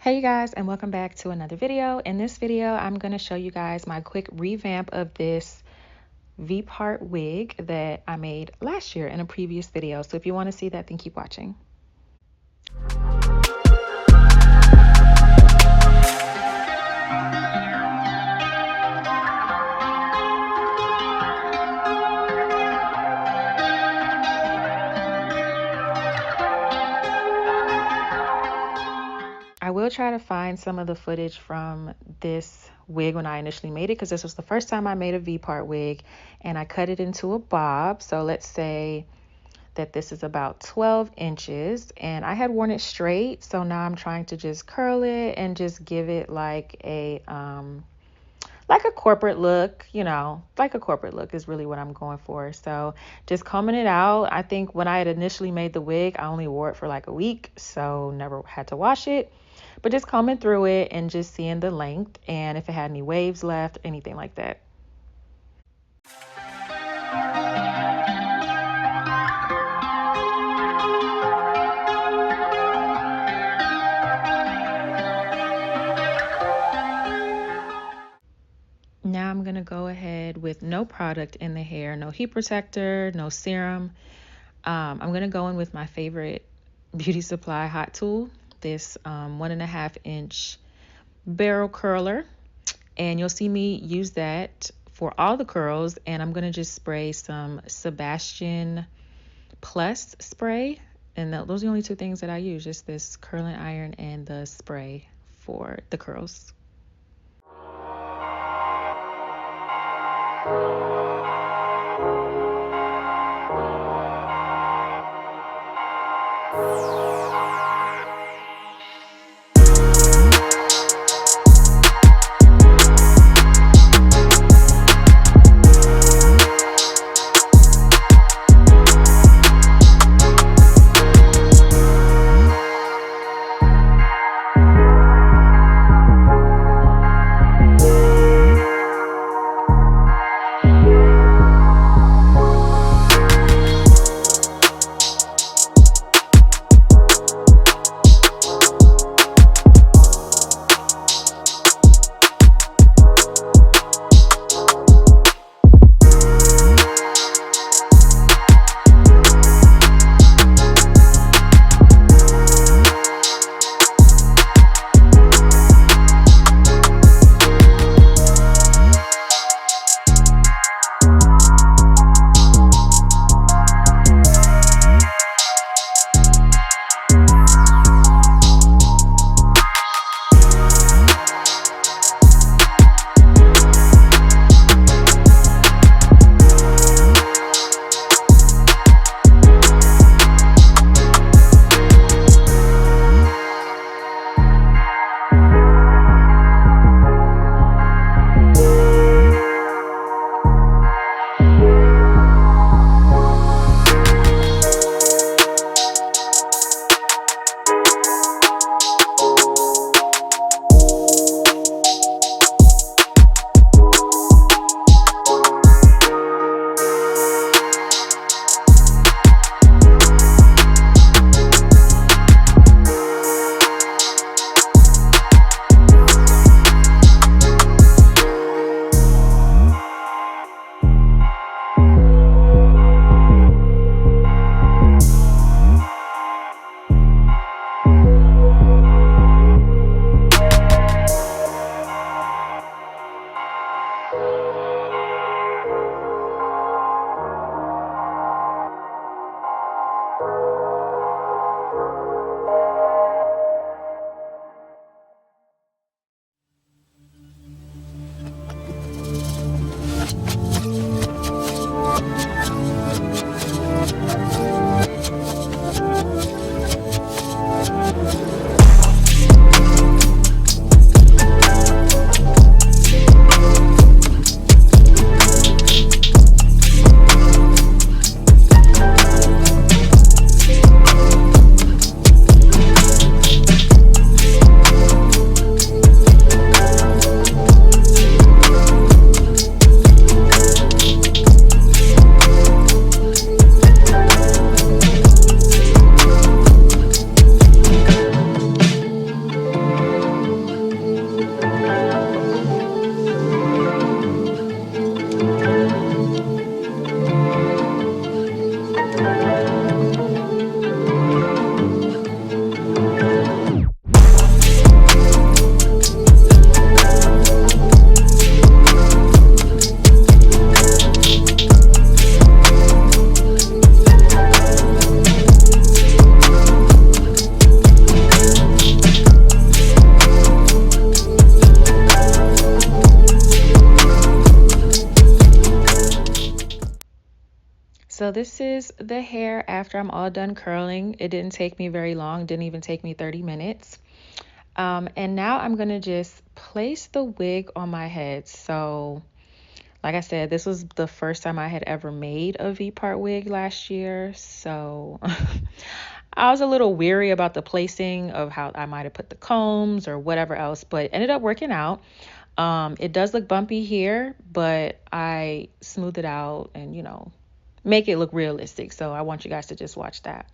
Hey you guys, and welcome back to another video. In this video, I'm going to show you guys my quick revamp of this V-part wig that I made last year in a previous video. So if you want to see that, then keep watching. I will try to find some of the footage from this wig when I initially made it, because this was the first time I made a V-part wig, and I cut it into a bob. So let's say that this is about 12 inches, and I had worn it straight, so now I'm trying to just curl it and just give it like a corporate look, like a corporate look is really what I'm going for. So just combing it out. I think when I had initially made the wig, I only wore it for like a week, so never had to wash it. But just combing through it and just seeing the length and if it had any waves left, anything like that. Now I'm going to go ahead with no product in the hair, no heat protector, no serum. I'm going to go in with my favorite beauty supply hot tool, this 1.5 inch barrel curler. And you'll see me use that for all the curls. And I'm going to just spray some Sebastian Plus spray. And those are the only two things that I use, just this curling iron and the spray for the curls. So this is the hair after I'm all done curling. It didn't take me very long, didn't even take me 30 minutes. And now I'm gonna just place the wig on my head. So like I said, this was the first time I had ever made a V-part wig last year. So I was a little weary about the placing of how I might have put the combs or whatever else, but ended up working out. It does look bumpy here, but I smooth it out and, make it look realistic. So I want you guys to just watch that.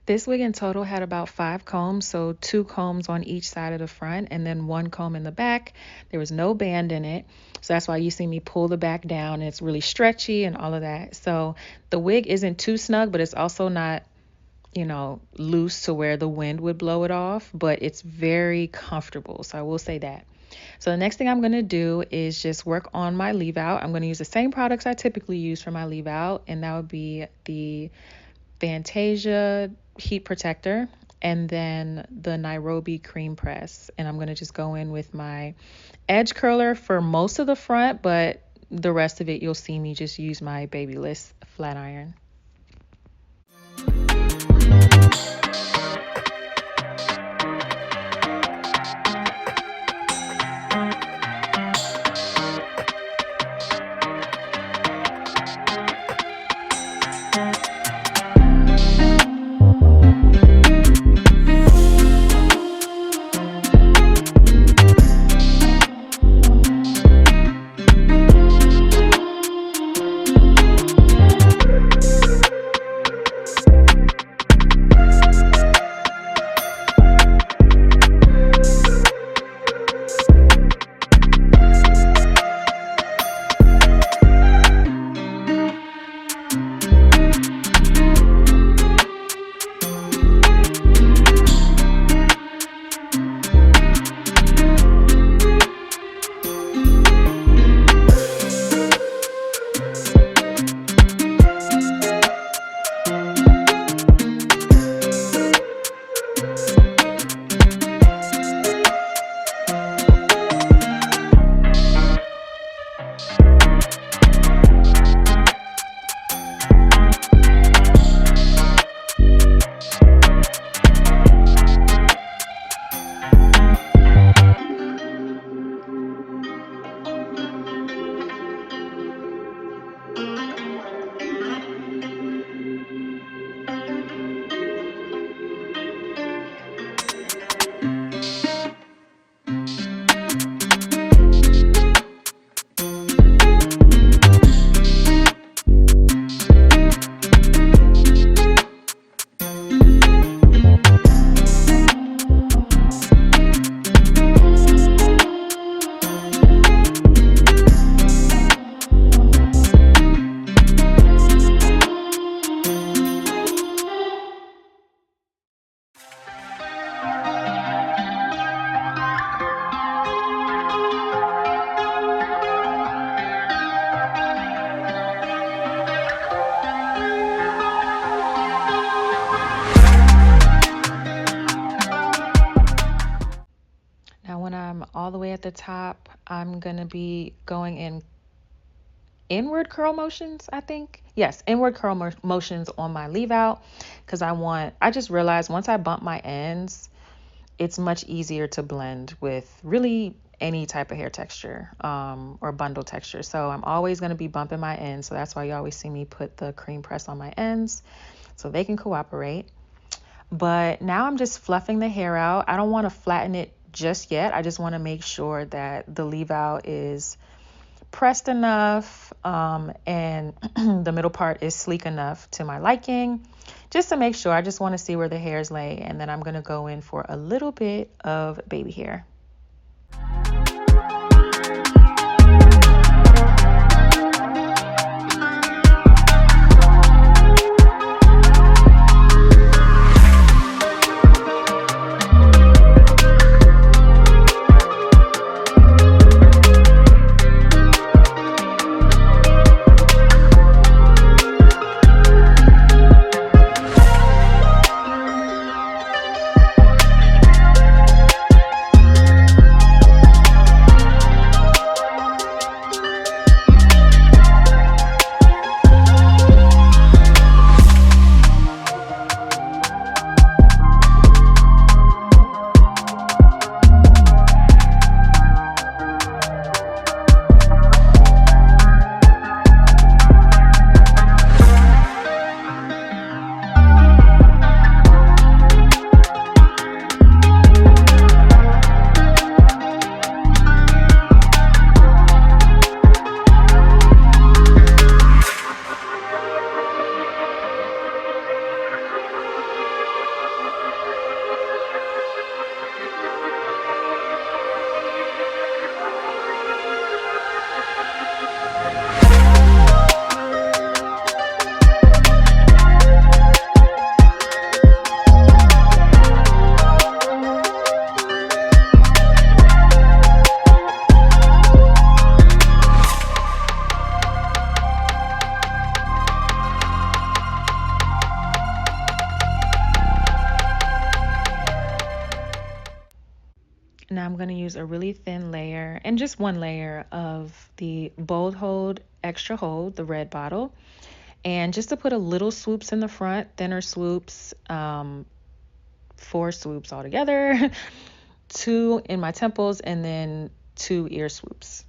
This wig in total had about 5 combs, so 2 combs on each side of the front and then 1 comb in the back. There was no band in it, so that's why you see me pull the back down. It's really stretchy and all of that. So the wig isn't too snug, but it's also not, loose to where the wind would blow it off, but it's very comfortable, so I will say that. So the next thing I'm going to do is just work on my leave out. I'm going to use the same products I typically use for my leave out, and that would be the Fantasia heat protector and then the Nairobi cream press. And I'm going to just go in with my edge curler for most of the front, but the rest of it you'll see me just use my Babyliss flat iron. all the way at the top, I'm going to be going in inward curl motions, I think. Yes, inward curl motions on my leave out, because I just realized once I bump my ends, it's much easier to blend with really any type of hair texture or bundle texture. So I'm always going to be bumping my ends. So that's why you always see me put the cream press on my ends so they can cooperate. But now I'm just fluffing the hair out. I don't want to flatten it just yet. I just want to make sure that the leave out is pressed enough and the middle part is sleek enough to my liking. Just to make sure, I just want to see where the hairs lay, and then I'm going to go in for a little bit of baby hair. Now I'm going to use a really thin layer and just one layer of the Bold Hold Extra Hold, the red bottle. And just to put a little swoops in the front, thinner swoops, 4 swoops altogether, 2 in my temples, and then 2 ear swoops.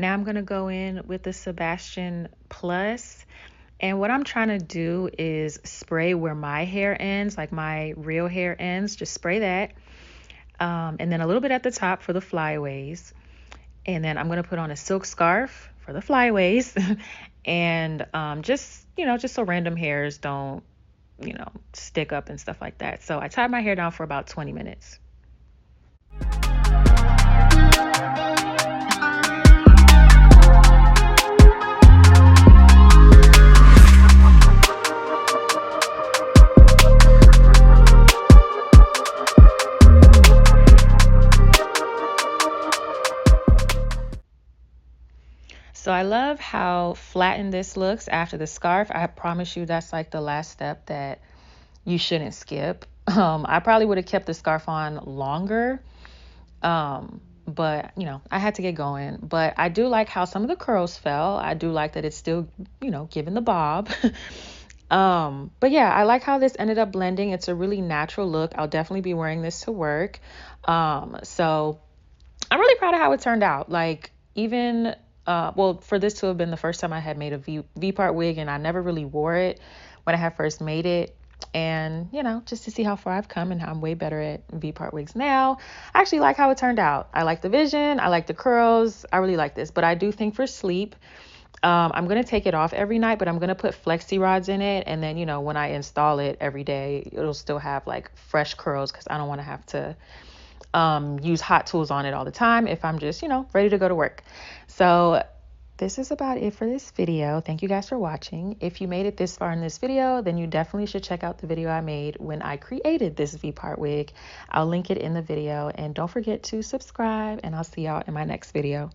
now I'm going to go in with the Sebastian Plus. And what I'm trying to do is spray where my hair ends, like my real hair ends. Just spray that. And then a little bit at the top for the flyaways. And then I'm going to put on a silk scarf for the flyaways. And just so random hairs don't, stick up and stuff like that. So I tied my hair down for about 20 minutes. So I love how flattened this looks after the scarf. I promise you that's like the last step that you shouldn't skip. I probably would have kept the scarf on longer, but I had to get going. But I do like how some of the curls fell. I do like that it's still, giving the bob. But yeah, I like how this ended up blending. It's a really natural look. I'll definitely be wearing this to work. So I'm really proud of how it turned out. Like, even well, for this to have been the first time I had made a V-part wig, and I never really wore it when I had first made it. And, just to see how far I've come and how I'm way better at V-part wigs now. I actually like how it turned out. I like the vision. I like the curls. I really like this. But I do think for sleep, I'm going to take it off every night, but I'm going to put flexi rods in it. And then, when I install it every day, it'll still have like fresh curls because I don't want to have to use hot tools on it all the time if I'm just, ready to go to work. So this is about it for this video. Thank you guys for watching. If you made it this far in this video, then you definitely should check out the video I made when I created this V-part wig. I'll link it in the video, and don't forget to subscribe, and I'll see y'all in my next video.